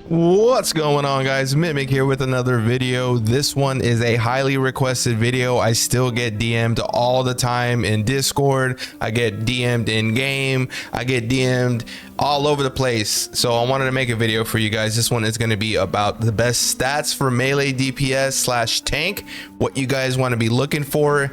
What's going on, guys? Mimic here with another video. This one is a highly requested video. I still get DM'd all the time in Discord. I get DM'd in game. I get DM'd all over the place. So I wanted to make a video for you guys. This one is going to be about the best stats for melee DPS slash tank, what you guys want to be looking for,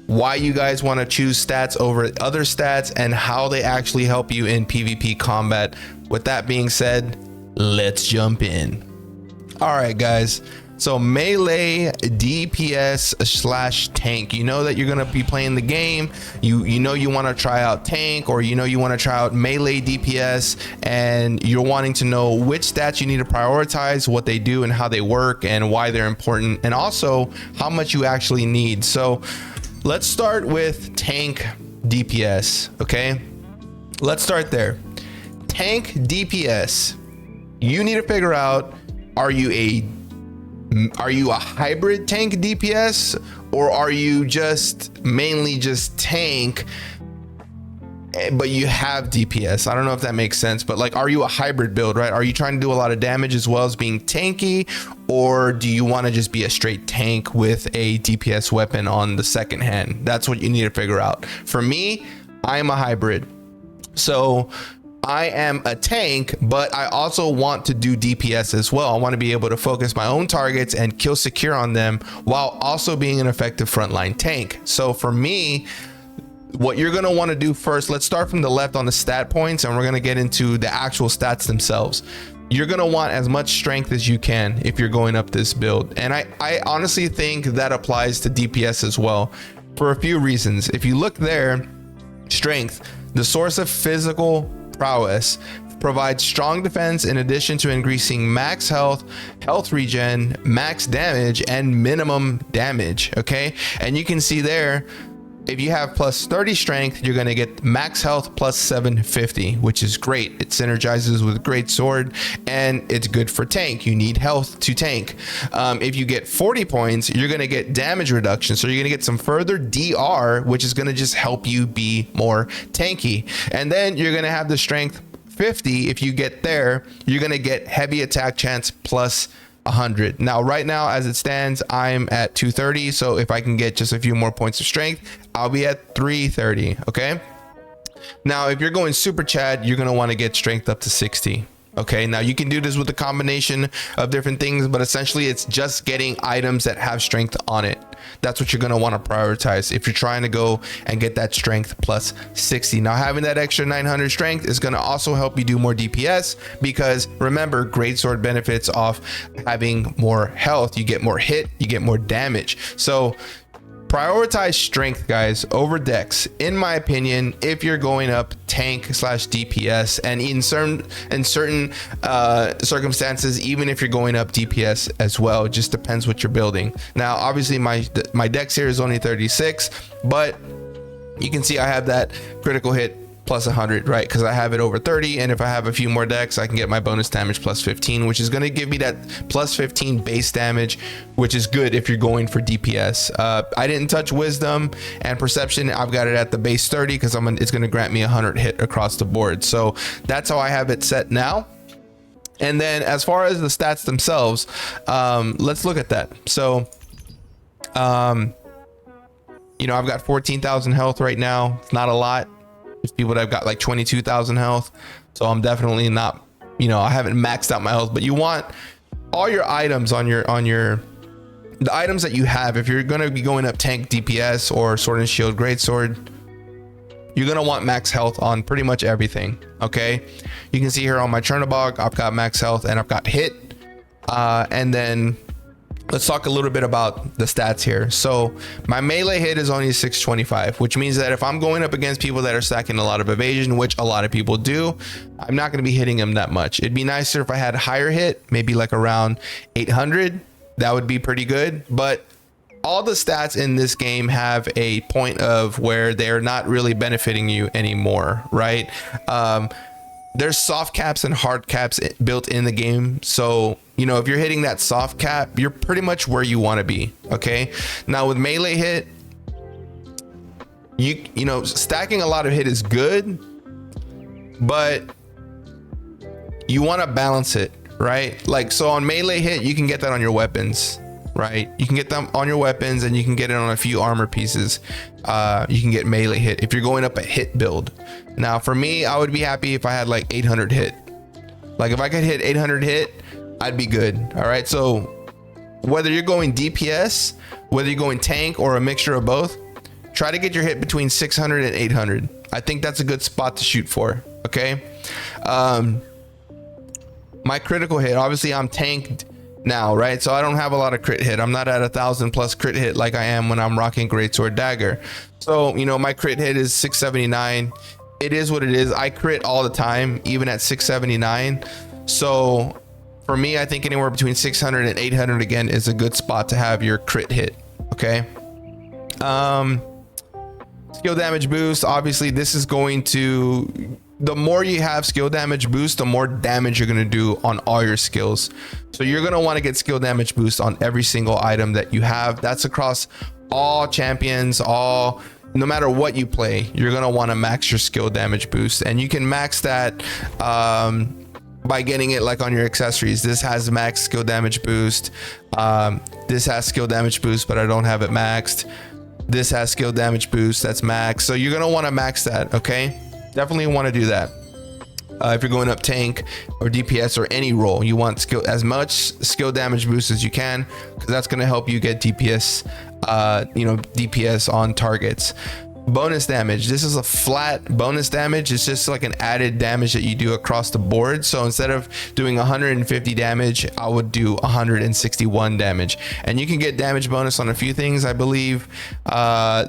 why you guys want to choose stats over other stats, and how they actually help you in PvP combat. With that being said, let's jump in. All right, guys, so melee DPS slash tank, you know that you're going to be playing the game, you know you want to try out tank, or you know you want to try out melee DPS, and you're wanting to know which stats you need to prioritize, what they do and how they work and why they're important, and also how much you actually need. So let's start with tank DPS. Okay, let's start there. Tank DPS, you need to figure out, are you a hybrid tank DPS, or are you just mainly just tank but you have DPS? I don't know if that makes sense, but like, are you a hybrid build, right? Are you trying to do a lot of damage as well as being tanky, or do you want to just be a straight tank with a DPS weapon on the second hand? That's what you need to figure out. For me, I'm a hybrid. So I am a tank, but I also want to do DPS as well. I want to be able to focus my own targets and kill secure on them while also being an effective frontline tank. So for me, what you're going to want to do first, let's start from the left on the stat points, and we're going to get into the actual stats themselves. You're going to want as much strength as you can if you're going up this build. And I honestly think that applies to DPS as well, for a few reasons. If you look there, strength, the source of physical prowess, provides strong defense in addition to increasing max health, health regen, max damage, and minimum damage. Okay, and you can see there, if you have plus 30 strength, you're going to get max health plus 750, which is great. It synergizes with great sword, and it's good for tank. You need health to tank. If you get 40 points, you're going to get damage reduction, so you're going to get some further DR, which is going to just help you be more tanky. And then you're going to have the strength 50. If you get there, you're going to get heavy attack chance plus 100. Now right now, as it stands, I'm at 230, so if I can get just a few more points of strength, I'll be at 330. Okay, now if you're going super Chad, you're going to want to get strength up to 60. Okay, now you can do this with a combination of different things, but essentially it's just getting items that have strength on it. That's what you're going to want to prioritize if you're trying to go and get that strength plus 60. Now having that extra 900 strength is going to also help you do more DPS, because remember, greatsword benefits off having more health. You get more hit, you get more damage. So prioritize strength, guys, over dex, in my opinion, if you're going up tank slash DPS, and in certain circumstances, even if you're going up DPS as well. It just depends what you're building. Now obviously my dex here is only 36, but you can see I have that critical hit plus 100, right? Because I have it over 30, and if I have a few more decks, I can get my bonus damage plus 15, which is going to give me that plus 15 base damage, which is good if you're going for DPS. I didn't touch wisdom and perception. I've got it at the base 30 because it's going to grant me 100 hit across the board. So that's how I have it set now. And then as far as the stats themselves, let's look at that. So you know, I've got 14,000 health right now. It's not a lot. There's people that have got like 22,000 health, so I'm definitely not, you know, I haven't maxed out my health. But you want all your items on your the items that you have. If you're going to be going up tank DPS or sword and shield greatsword, you're going to want max health on pretty much everything. Okay, you can see here on my Chernobog, I've got max health and I've got hit. And then let's talk a little bit about the stats here. So my melee hit is only 625, which means that if I'm going up against people that are stacking a lot of evasion, which a lot of people do, I'm not going to be hitting them that much. It'd be nicer if I had higher hit, maybe like around 800. That would be pretty good. But all the stats in this game have a point of where they're not really benefiting you anymore, right? There's soft caps and hard caps built in the game. So, you know, if you're hitting that soft cap, you're pretty much where you want to be. Okay. Now with melee hit, you know, stacking a lot of hit is good, but you want to balance it, right? Like, so on melee hit, you can get that on your weapons, right? You can get them on your weapons, and you can get it on a few armor pieces. You can get melee hit if you're going up a hit build. Now for me, I would be happy if I had like 800 hit. Like if I could hit 800 hit, I'd be good. All right, so whether you're going DPS, whether you're going tank, or a mixture of both, try to get your hit between 600 and 800. I think that's a good spot to shoot for. Okay. My critical hit, obviously I'm tanked now, right? So I don't have a lot of crit hit. I'm not at 1,000+ crit hit like I am when I'm rocking greatsword dagger. So, you know, my crit hit is 679. It is what it is. I crit all the time, even at 679. So for me, I think anywhere between 600 and 800 again is a good spot to have your crit hit. Okay. Skill damage boost, obviously this is going to, the more you have skill damage boost, the more damage you're going to do on all your skills. So you're going to want to get skill damage boost on every single item that you have. That's across all champions, no matter what you play, you're going to want to max your skill damage boost, and you can max that by getting it like on your accessories. This has max skill damage boost. This has skill damage boost, but I don't have it maxed. This has skill damage boost, that's max. So you're going to want to max that. Okay. Definitely want to do that. If you're going up tank or DPS or any role, you want as much skill damage boost as you can, because that's going to help you get DPS, DPS on targets. Bonus damage, this is a flat bonus damage. It's just like an added damage that you do across the board. So instead of doing 150 damage, I would do 161 damage, and you can get damage bonus on a few things. I believe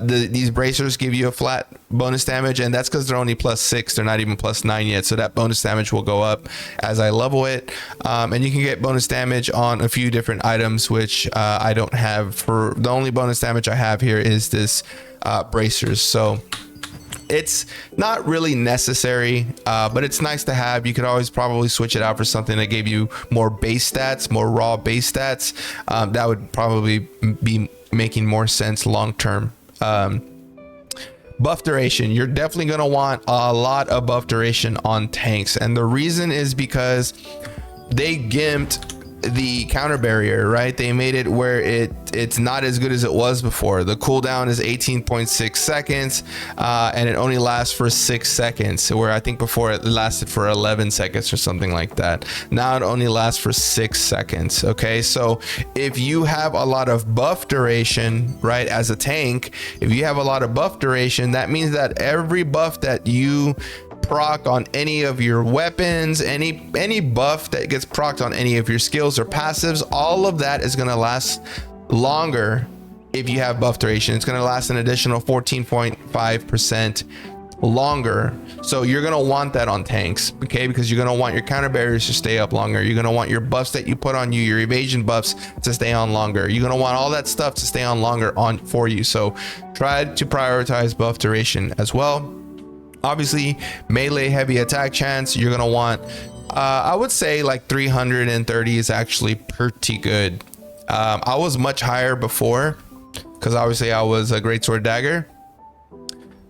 these bracers give you a flat bonus damage, and that's because they're only +6. They're not even +9 yet, so that bonus damage will go up as I level it. And you can get bonus damage on a few different items, which I don't have. For the only bonus damage I have here is this bracers. So it's not really necessary, but it's nice to have. You could always probably switch it out for something that gave you more base stats, more raw base stats. That would probably be making more sense long term. Buff duration, you're definitely going to want a lot of buff duration on tanks, and the reason is because they gimped the counter barrier, right? They made it where it's not as good as it was before. The cooldown is 18.6 seconds, and it only lasts for 6 seconds, where I think before it lasted for 11 seconds or something like that. Now it only lasts for 6 seconds. Okay, so if you have a lot of buff duration, right, as a tank, if you have a lot of buff duration, that means that every buff that you proc on any of your weapons, any buff that gets procced on any of your skills or passives, all of that is going to last longer. If you have buff duration, it's going to last an additional 14.5% longer. So you're going to want that on tanks, okay, because you're going to want your counter barriers to stay up longer. You're going to want your buffs that you put on you, your evasion buffs, to stay on longer. You're going to want all that stuff to stay on longer for you. So try to prioritize buff duration as well. Obviously, melee heavy attack chance, you're gonna want, I would say like 330 is actually pretty good. I was much higher before, because obviously I was a greatsword dagger.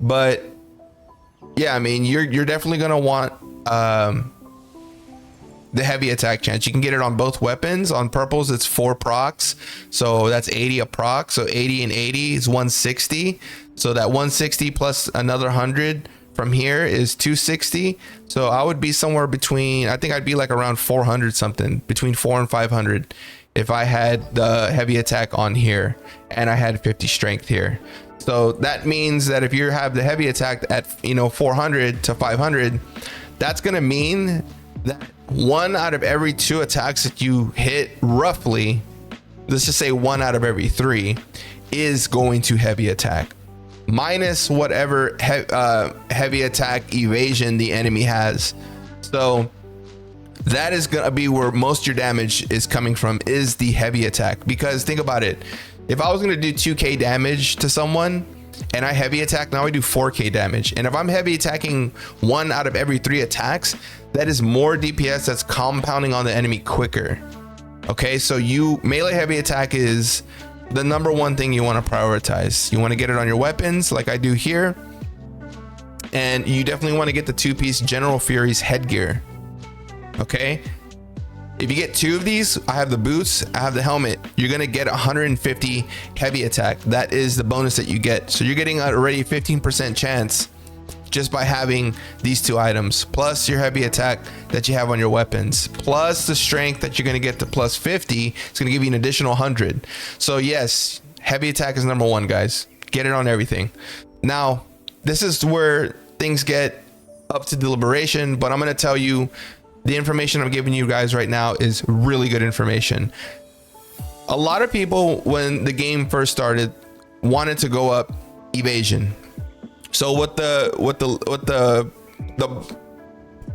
But yeah, I mean, you're definitely gonna want the heavy attack chance. You can get it on both weapons. On purples, it's 4 procs, so that's 80 a proc. So 80 and 80 is 160. So that 160 plus another 100 from here is 260. So I would be somewhere between, I think I'd be like around 400 something, between 400 and 500 if I had the heavy attack on here and I had 50 strength here. So that means that if you have the heavy attack at 400 to 500, that's going to mean that 1 out of every 2 attacks that you hit, roughly, let's just say 1 out of every 3 is going to heavy attack, minus whatever heavy attack evasion the enemy has. So that is gonna be where most of your damage is coming from, is the heavy attack. Because think about it, if I was gonna do 2k damage to someone and I heavy attack, now I do 4k damage. And if I'm heavy attacking 1 out of every 3 attacks, that is more DPS that's compounding on the enemy quicker. Okay, so melee heavy attack is the number 1 thing you want to prioritize. You want to get it on your weapons like I do here, and you definitely want to get the 2-piece General Fury's headgear. Okay, If you get 2 of these, I have the boots, I have the helmet, you're gonna get 150 heavy attack. That is the bonus that you get. So you're getting already 15% chance just by having these 2 items, plus your heavy attack that you have on your weapons, plus the strength that you're gonna get to plus 50. It's gonna give you an additional 100. So yes, heavy attack is number 1, guys. Get it on everything. Now, this is where things get up to deliberation, but I'm gonna tell you the information I'm giving you guys right now is really good information. A lot of people, when the game first started, wanted to go up evasion. So what the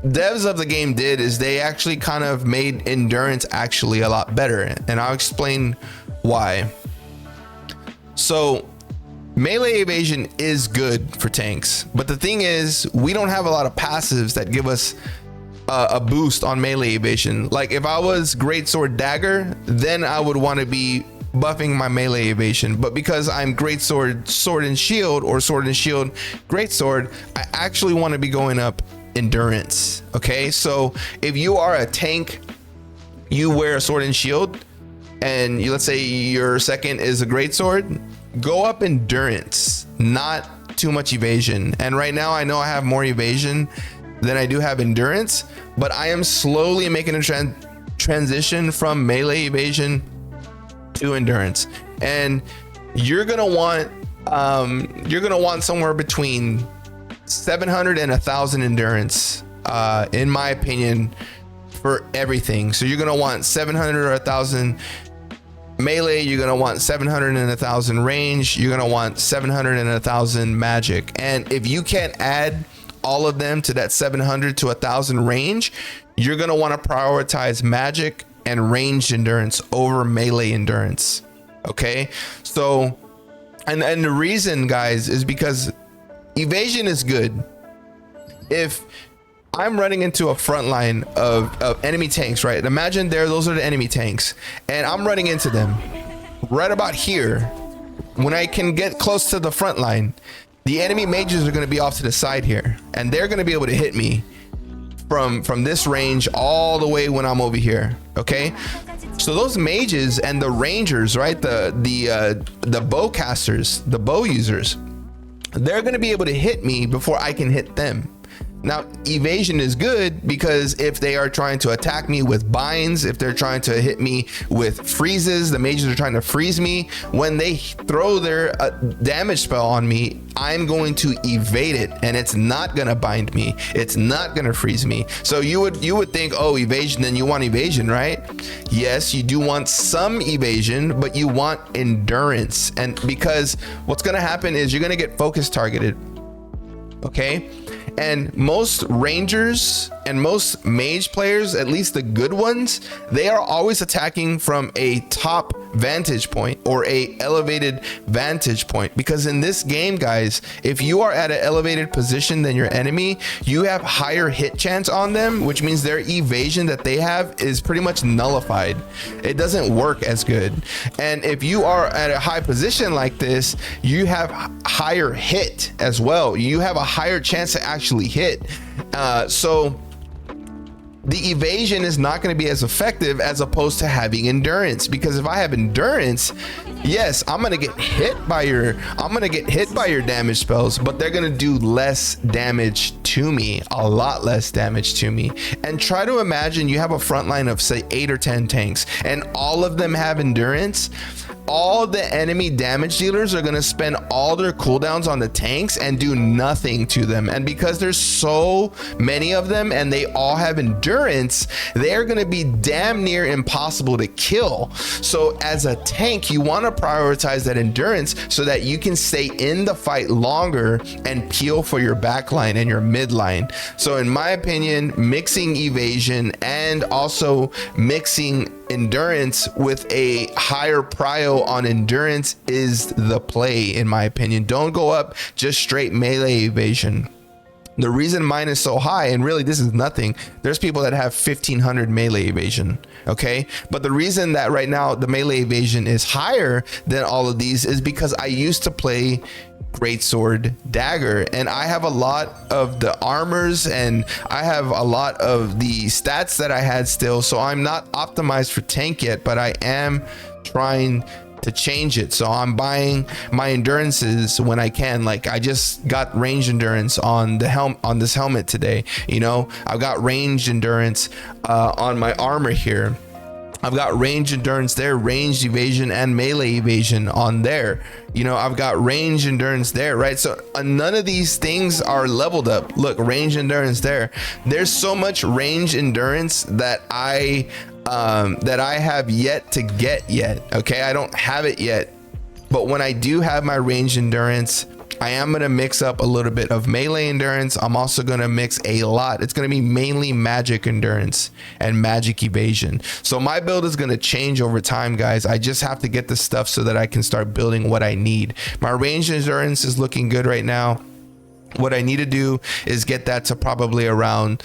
devs of the game did is they actually kind of made endurance actually a lot better, and I'll explain why. So melee evasion is good for tanks, but the thing is, we don't have a lot of passives that give us a boost on melee evasion. Like if I was greatsword dagger, then I would want to be buffing my melee evasion, but because I'm greatsword sword and shield, or sword and shield greatsword, I actually want to be going up endurance. Okay, so if you are a tank, you wear a sword and shield, and let's say your second is a greatsword, go up endurance, not too much evasion. And right now I know I have more evasion than I do have endurance, but I am slowly making a transition from melee evasion to endurance. And you're gonna want somewhere between 700 and 1,000 endurance, in my opinion, for everything. So you're gonna want 700 or 1,000 melee, you're gonna want 700 and 1,000 range, you're gonna want 700 and 1,000 magic. And if you can't add all of them to that 700 to 1,000 range, you're going to want to prioritize magic and ranged endurance over melee endurance. Okay, so and the reason, guys, is because evasion is good. If I'm running into a front line of enemy tanks, right? Imagine those are the enemy tanks, and I'm running into them right about here. When I can get close to the front line, the enemy mages are going to be off to the side here, and they're going to be able to hit me from this range all the way when I'm over here. Okay, so those mages and the rangers, right, the bowcasters, the bow users, they're going to be able to hit me before I can hit them. Now, evasion is good because if they are trying to attack me with binds, if they're trying to hit me with freezes, the mages are trying to freeze me. When they throw their damage spell on me, I'm going to evade it, and it's not going to bind me. It's not going to freeze me. So you would think, oh, evasion, then you want evasion, right? Yes, you do want some evasion, but you want endurance. And because what's going to happen is you're going to get focus targeted. Okay, and most rangers and most mage players, at least the good ones, they are always attacking from a top vantage point or a elevated vantage point, because in this game, guys, if you are at an elevated position than your enemy, you have higher hit chance on them, which means their evasion that they have is pretty much nullified. It doesn't work as good. And if you are at a high position like this, you have higher hit as well. You have a higher chance to actually hit. So the evasion is not going to be as effective as opposed to having endurance, because if I have endurance, yes, I'm going to get hit by your damage spells, but they're going to do less damage to me, a lot less damage to me. And try to imagine you have a front line of say 8 or 10 tanks, and all of them have endurance. All the enemy damage dealers are going to spend all their cooldowns on the tanks and do nothing to them. And because there's so many of them and they all have endurance, they're going to be damn near impossible to kill. So as a tank, you want to prioritize that endurance so that you can stay in the fight longer and peel for your backline and your midline. So in my opinion, mixing evasion and also mixing endurance with a higher prio on endurance is the play, in my opinion. Don't go up just straight melee evasion. The reason mine is so high, and really this is nothing, there's people that have 1,500 melee evasion, okay? But the reason that right now the melee evasion is higher than all of these is because I used to play greatsword dagger, and I have a lot of the armors and I have a lot of the stats that I had still, so I'm not optimized for tank yet, but I am trying to change it. So I'm buying my endurances when I can. Like I just got range endurance on the on this helmet today. You know, I've got range endurance on my armor here. I've got range endurance there, ranged evasion and melee evasion on there. You know, I've got range endurance there, right? So none of these things are leveled up. Look, range endurance there. There's so much range endurance that I have yet to get yet. Okay, I don't have it yet, but when I do have my range endurance, I am going to mix up a little bit of melee endurance. I'm also going to mix a lot. It's going to be mainly magic endurance and magic evasion. So my build is going to change over time, guys. I just have to get the stuff so that I can start building what I need. My range endurance is looking good right now. What I need to do is get that to probably around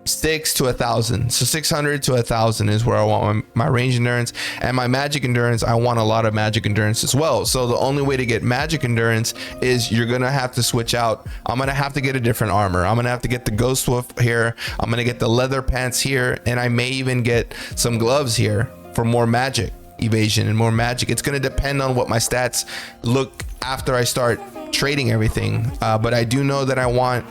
6 to 1,000. So 600 to 1,000 is where I want my range endurance, and my magic endurance, I want a lot of magic endurance as well. So the only way to get magic endurance is you're gonna have to switch out. I'm gonna have to get a different armor. I'm gonna have to get the ghost wolf here. I'm gonna get the leather pants here, and I may even get some gloves here for more magic evasion and more magic. It's gonna depend on what my stats look after I start trading everything, but I do know that I want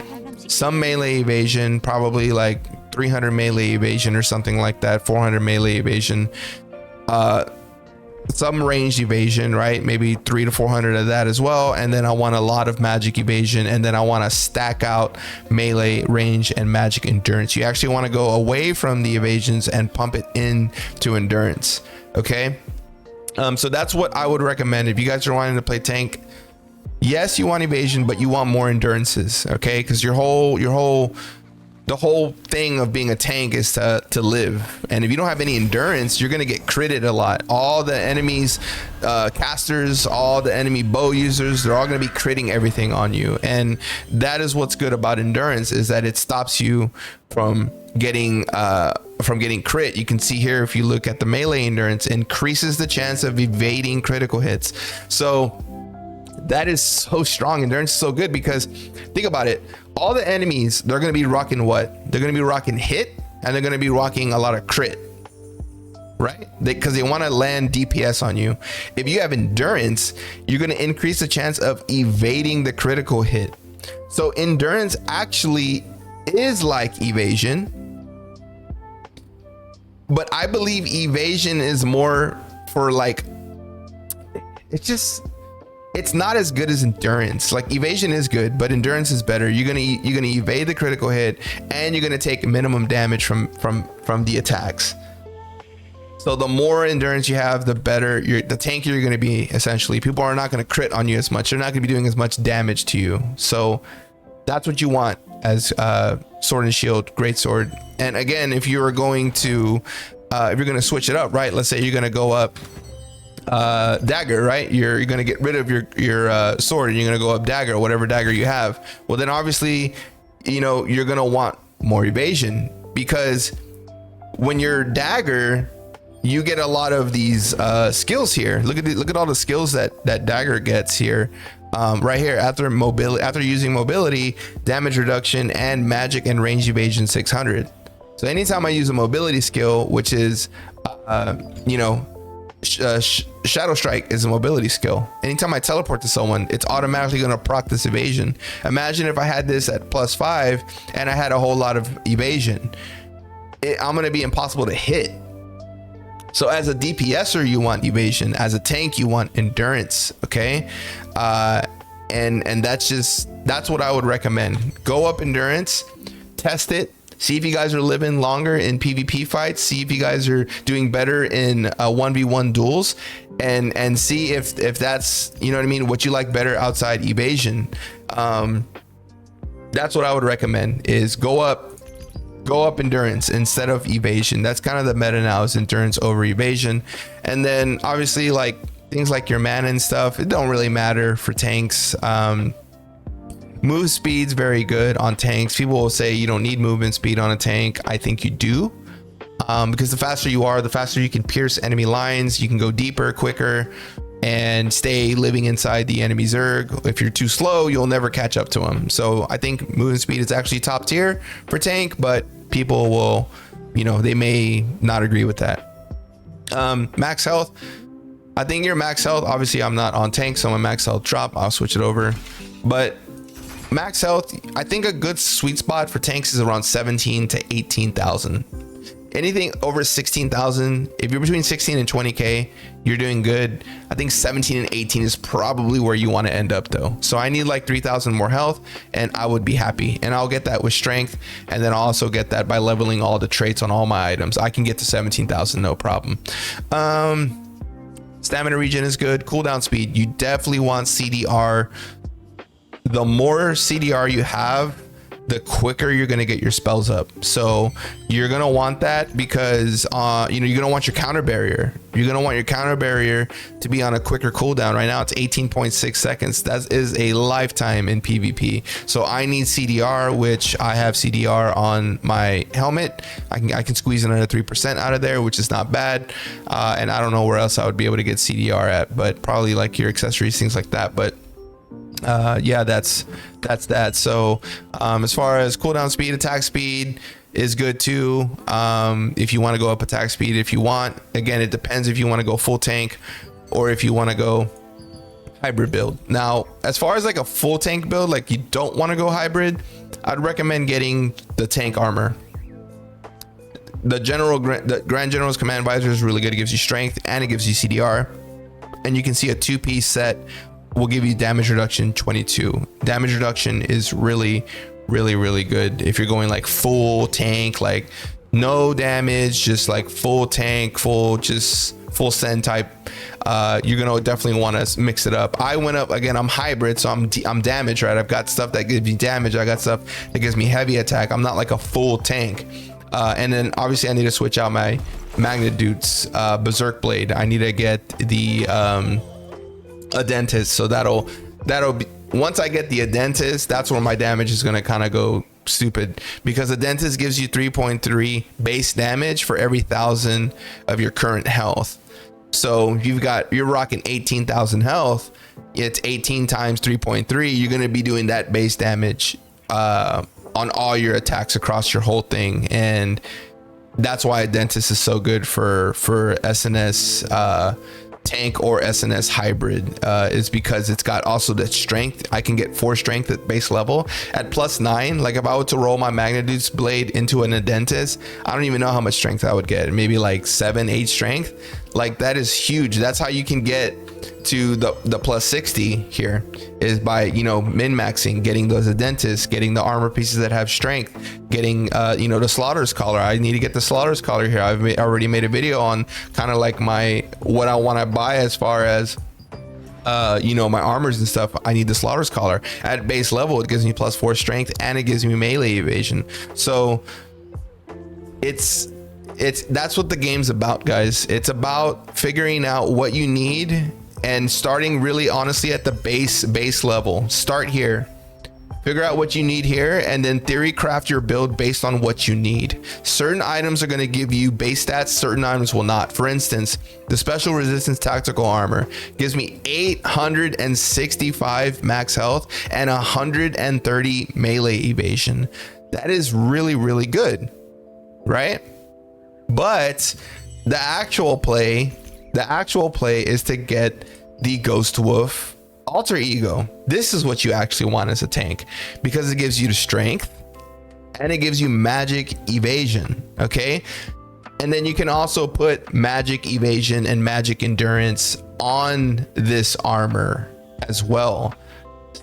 some melee evasion, probably like 300 melee evasion or something like that, 400 melee evasion, some ranged evasion, right? Maybe 300 to 400 of that as well. And then I want a lot of magic evasion, and then I want to stack out melee, range, and magic endurance. You actually want to go away from the evasions and pump it into endurance. Okay, so that's what I would recommend if you guys are wanting to play tank. Yes, you want evasion, but you want more endurances, okay? Because the whole thing of being a tank is to live. And if you don't have any endurance, you're gonna get critted a lot. All the enemies, casters, all the enemy bow users, they're all gonna be critting everything on you. And that is what's good about endurance, is that it stops you from getting crit. You can see here, if you look at the melee endurance, increases the chance of evading critical hits. So that is so strong. Endurance is so good because think about it. All the enemies, they're going to be rocking what? They're going to be rocking hit, and they're going to be rocking a lot of crit, right? Because they want to land DPS on you. If you have endurance, you're going to increase the chance of evading the critical hit. So endurance actually is like evasion, but I believe evasion is more for like, it's not as good as endurance. Like evasion is good, but endurance is better. You're gonna evade the critical hit, and you're gonna take minimum damage from the attacks. So the more endurance you have, the better the tankier you're gonna be. Essentially, people are not gonna crit on you as much. They're not gonna be doing as much damage to you. So that's what you want as sword and shield, great sword. And again, if you're going to switch it up, right? Let's say you're gonna go up dagger, right? You're gonna get rid of your sword, and you're gonna go up dagger, whatever dagger you have. Well, then obviously, you know, you're gonna want more evasion, because when you're dagger, you get a lot of these skills here. Look at all the skills that dagger gets here. Right here, after using mobility, damage reduction, and magic and range evasion 600. So anytime I use a mobility skill, which is Shadow Strike is a mobility skill. Anytime I teleport to someone, it's automatically going to proc this evasion. Imagine if I had this at +5 and I had a whole lot of evasion. I'm going to be impossible to hit. So as a DPSer, you want evasion. As a tank, you want endurance. Okay, and that's what I would recommend. Go up endurance, test it. See if you guys are living longer in PvP fights. See if you guys are doing better in 1v1 duels, and see if that's, you know what I mean, what you like better outside evasion. That's what I would recommend, is go up endurance instead of evasion. That's kind of the meta now, is endurance over evasion. And then obviously, like things like your mana and stuff, it don't really matter for tanks. Move speed's very good on tanks. People will say you don't need movement speed on a tank. I think you do, because the faster you are, the faster you can pierce enemy lines. You can go deeper, quicker. and stay living inside the enemy Zerg. If you're too slow, you'll never catch up to him. So I think movement speed is actually top tier for tank, but people will, you know, they may not agree with that. Max health. I think your max health, obviously I'm not on tank, so my max health drop, I'll switch it over. But max health, I think a good sweet spot for tanks is around 17 to 18,000. Anything over 16,000, if you're between 16 and 20k, you're doing good. I think 17 and 18 is probably where you want to end up though. So I need like 3,000 more health and I would be happy. And I'll get that with strength. And then I'll also get that by leveling all the traits on all my items. I can get to 17,000, no problem. Stamina regen is good. Cooldown speed, you definitely want CDR. The more CDR you have, the quicker you're going to get your spells up. So you're going to want that because you know, you're going to want your counter barrier. You're going to want your counter barrier to be on a quicker cooldown. Right now it's 18.6 seconds. That is a lifetime in PvP. So I need CDR, which I have CDR on my helmet. I can squeeze another 3% out of there, which is not bad. And I don't know where else I would be able to get CDR at, but probably like your accessories, things like that. But yeah, that's that. So as far as cooldown speed, attack speed is good too. If you want to go up attack speed, if you want, again, it depends if you want to go full tank or if you want to go hybrid build. Now, as far as like a full tank build, like you don't want to go hybrid, I'd recommend getting the tank armor. The Grand General's Command Visor is really good. It gives you strength and it gives you CDR, and you can see a 2-piece set will give you damage reduction 22. Damage reduction is really good if you're going like full tank, like no damage, just like full tank, full send type. You're gonna definitely want to mix it up. I went up again, I'm hybrid, so I'm damaged, right? I've got stuff that gives me damage, I got stuff that gives me heavy attack. I'm not like a full tank. And then obviously I need to switch out my Magnet Dudes Berserk Blade. I need to get the a dentist, so that'll be, once I get the dentist, that's where my damage is going to kind of go stupid, because the dentist gives you 3.3 base damage for every 1,000 of your current health. So you're rocking 18,000 health, it's 18 times 3.3, you're going to be doing that base damage on all your attacks across your whole thing. And that's why a dentist is so good for SNS tank or SNS hybrid, is because it's got also the strength. I can get 4 strength at base level at +9. Like if I were to roll my Magnedude's blade into an Adentis, I don't even know how much strength I would get. Maybe like 7-8 strength. Like that is huge. That's how you can get to the +60 here, is by, you know, min-maxing, getting those Adentis, getting the armor pieces that have strength, getting you know, the Slaughter's Collar. I need to get the Slaughter's Collar here. I've already made a video on kind of like what I want to buy as far as you know, my armors and stuff. I need the Slaughter's Collar at base level. It gives me +4 strength and it gives me melee evasion. So that's what the game's about, guys. It's about figuring out what you need and starting really honestly at the base level. Start here, figure out what you need here, and then theory craft your build based on what you need. Certain items are going to give you base stats, certain items will not. For instance, the special resistance tactical armor gives me 865 max health and 130 melee evasion. That is really good, right? But the actual play is to get the Ghost Wolf alter ego. This is what you actually want as a tank, because it gives you the strength and it gives you magic evasion. Okay, and then you can also put magic evasion and magic endurance on this armor as well.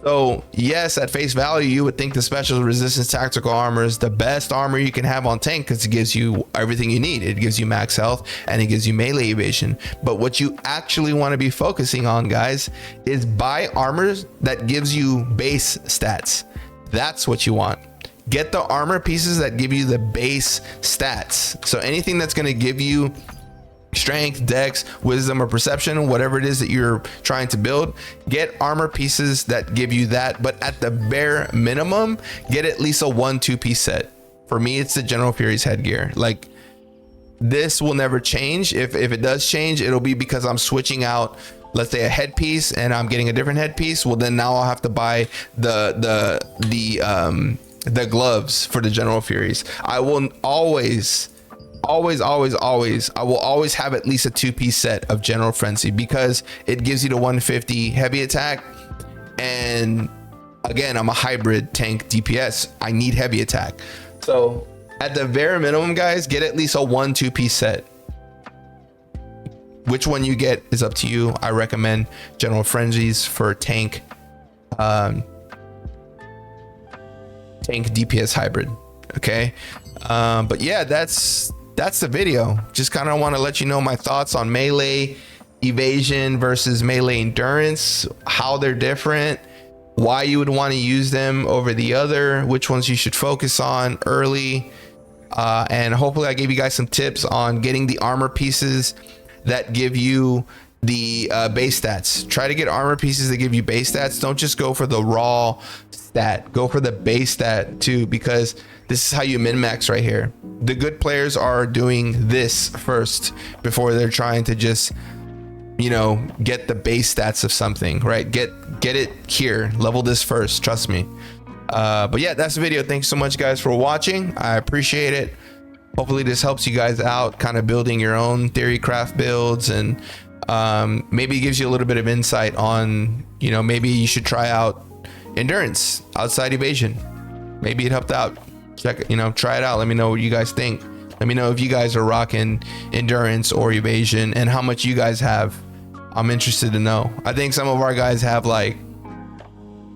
So yes, at face value, you would think the special resistance tactical armor is the best armor you can have on tank, because it gives you everything you need. It gives you max health and it gives you melee evasion. But what you actually want to be focusing on, guys, is buy armor that gives you base stats. That's what you want. Get the armor pieces that give you the base stats. So anything that's going to give you strength, dex, wisdom, or perception, whatever it is that you're trying to build, get armor pieces that give you that. But at the bare minimum, get at least a 1-2 piece set. For me, it's the General Fury's headgear. Like, this will never change. If it does change, it'll be because I'm switching out let's say a headpiece and I'm getting a different headpiece, well then now I'll have to buy the gloves for the General Furies. I will always I will always have at least a 2-piece set of General Frenzy, because it gives you the 150 heavy attack, and again, I'm a hybrid tank DPS. I need heavy attack. So at the very minimum, guys, get at least a 1-2-piece set. Which one you get is up to you. I recommend General Frenzies for tank DPS hybrid. Okay. But yeah, that's the video. Just kind of want to let you know my thoughts on melee evasion versus melee endurance, how they're different, why you would want to use them over the other, which ones you should focus on early, and hopefully I gave you guys some tips on getting the armor pieces that give you the base stats. Try to get armor pieces that give you base stats. Don't just go for the raw stat, go for the base stat too, because this is how you min-max right here. The good players are doing this first before they're trying to just, you know, get the base stats of something, right? Get it here, level this first, trust me. But yeah, that's the video. Thanks so much, guys, for watching. I appreciate it. Hopefully this helps you guys out, kind of building your own theory craft builds, and maybe gives you a little bit of insight on, you know, maybe you should try out endurance outside evasion. Maybe it helped out. Check, you know, try it out. Let me know what you guys think. Let me know if you guys are rocking endurance or evasion and how much you guys have. I'm interested to know. I think some of our guys have like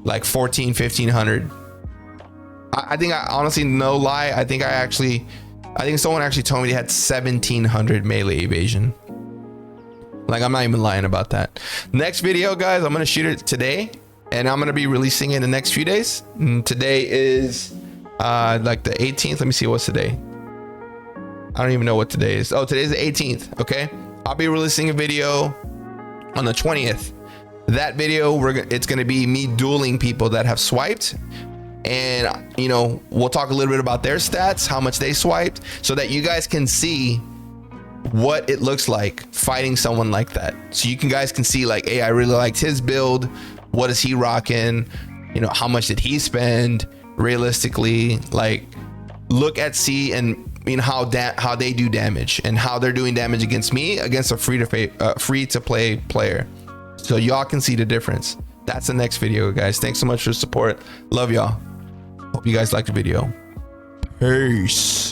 1500. I think, I honestly, no lie, I think someone actually told me they had 1700 melee evasion. Like, I'm not even lying about that. Next video, guys, I'm gonna shoot it today, and I'm gonna be releasing it in the next few days. And today is like the 18th. Let me see, what's today? I don't even know what today is. Oh, today's the 18th. Okay, I'll be releasing a video on the 20th. That video, it's gonna be me dueling people that have swiped, and you know, we'll talk a little bit about their stats, how much they swiped, so that you guys can see what it looks like fighting someone like that. So you guys can see, like, hey, I really liked his build. What is he rocking? You know, how much did he spend? Realistically, like, look at and you know how they do damage and how they're doing damage against me, against a free to play player, so y'all can see the difference. That's the next video, guys. Thanks so much for the support. Love y'all. Hope you guys liked the video. Peace.